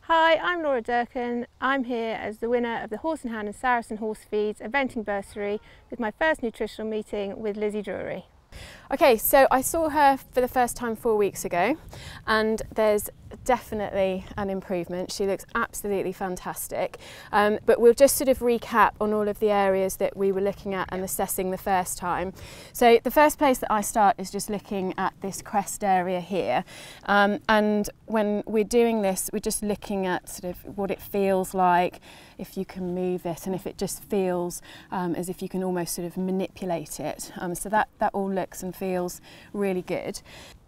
Hi, I'm Laura Durkin. I'm here as the winner of the Horse and Hound and Saracen Horse Feeds eventing bursary with my first nutritional meeting with Lizzie Drury. Okay, so I saw her for the first time 4 weeks ago, and there's definitely an improvement. She looks absolutely fantastic, but we'll just sort of recap on all of the areas that we were looking at and assessing the first time. So the first place that I start is just looking at this crest area here, and when we're doing this, we're just looking at sort of what it feels like, if you can move it, and if it just feels as if you can almost sort of manipulate it. So that all looks and feels really good.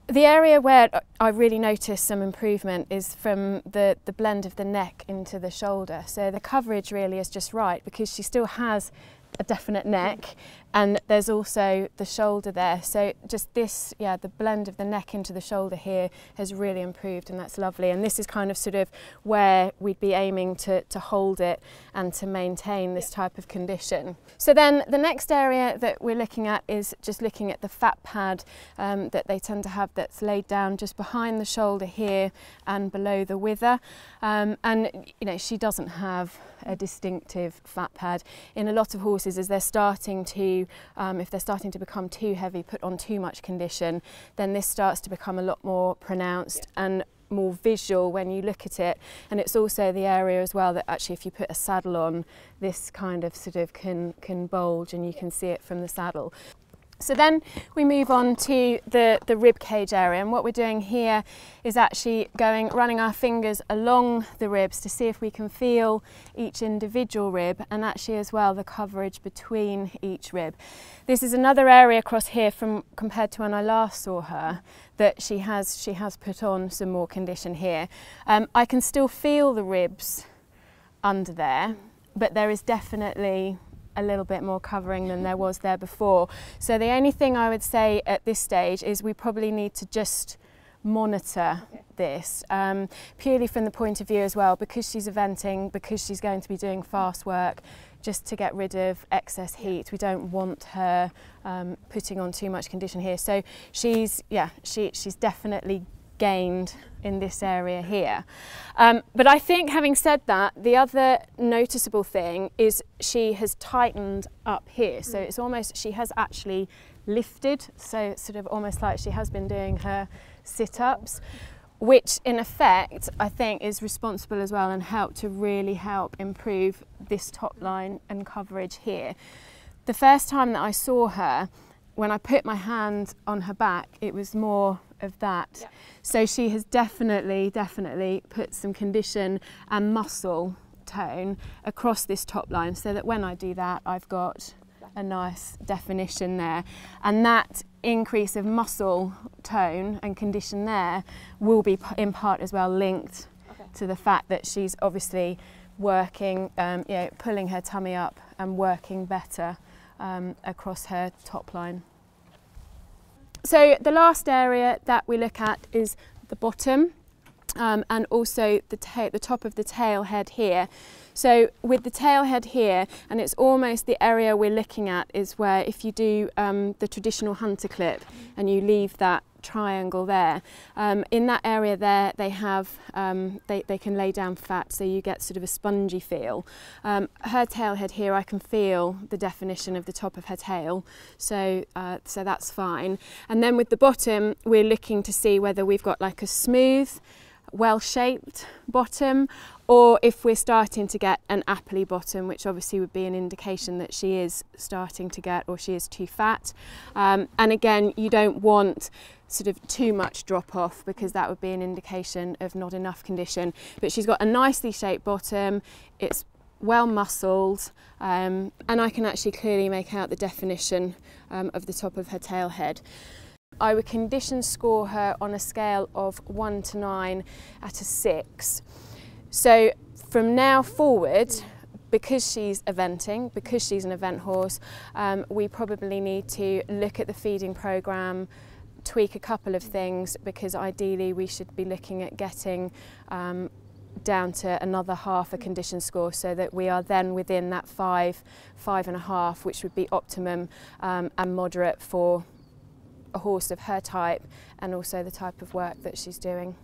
The area where I really noticed some improvement is from the blend of the neck into the shoulder. So the coverage really is just right because she still has a definite neck, and there's also the shoulder there. So just this, the blend of the neck into the shoulder here has really improved, and that's lovely. And this is kind of sort of where we'd be aiming to hold it and to maintain this type of condition. So then the next area that we're looking at is just looking at the fat pad that they tend to have that's laid down just behind the shoulder here and below the wither. And you know, she doesn't have a distinctive fat pad. In a lot of horses, as they're starting to, if they're starting to become too heavy, put on too much condition, then this starts to become a lot more pronounced and more visual when you look at it. And it's also the area as well that actually if you put a saddle on, this kind of sort of can bulge, and you can see it from the saddle. So then we move on to the rib cage area, and what we're doing here is actually running our fingers along the ribs to see if we can feel each individual rib, and actually as well the coverage between each rib. This is another area across here compared to when I last saw her that she has put on some more condition here. I can still feel the ribs under there, but there is definitely a little bit more covering than there was there before. So the only thing I would say at this stage is we probably need to just monitor this, purely from the point of view as well, because she's eventing, because she's going to be doing fast work, just to get rid of excess heat. We don't want her putting on too much condition here. So she's definitely gained in this area here. But I think, having said that, the other noticeable thing is she has tightened up here. So it's almost, she has actually lifted, so it's sort of almost like she has been doing her sit-ups, which in effect I think is responsible as well and really help improve this top line and coverage here. The first time that I saw her, when I put my hand on her back, it was more of that. Yeah. So she has definitely put some condition and muscle tone across this top line, so that when I do that, I've got a nice definition there. And that increase of muscle tone and condition there will be in part as well linked to the fact that she's obviously working, pulling her tummy up and working better across her top line. So the last area that we look at is the bottom, and also the top of the tail head here. So with the tail head here, and it's almost the area we're looking at is where if you do the traditional hunter clip and you leave that triangle there, in that area there they have they can lay down fat, so you get sort of a spongy feel. Her tail head here, I can feel the definition of the top of her tail, so that's fine. And then with the bottom, we're looking to see whether we've got like a smooth, well-shaped bottom, or if we're starting to get an appley bottom, which obviously would be an indication that she is starting to get, or she is too fat. And again, you don't want sort of too much drop off, because that would be an indication of not enough condition. But she's got a nicely shaped bottom, it's well muscled, and I can actually clearly make out the definition of the top of her tail head. I would condition score her on a scale of 1 to 9 at a 6. So from now forward, because she's eventing, because she's an event horse, we probably need to look at the feeding programme, tweak a couple of things, because ideally we should be looking at getting down to another half a condition score, so that we are then within that 5.5, which would be optimum and moderate for a horse of her type and also the type of work that she's doing.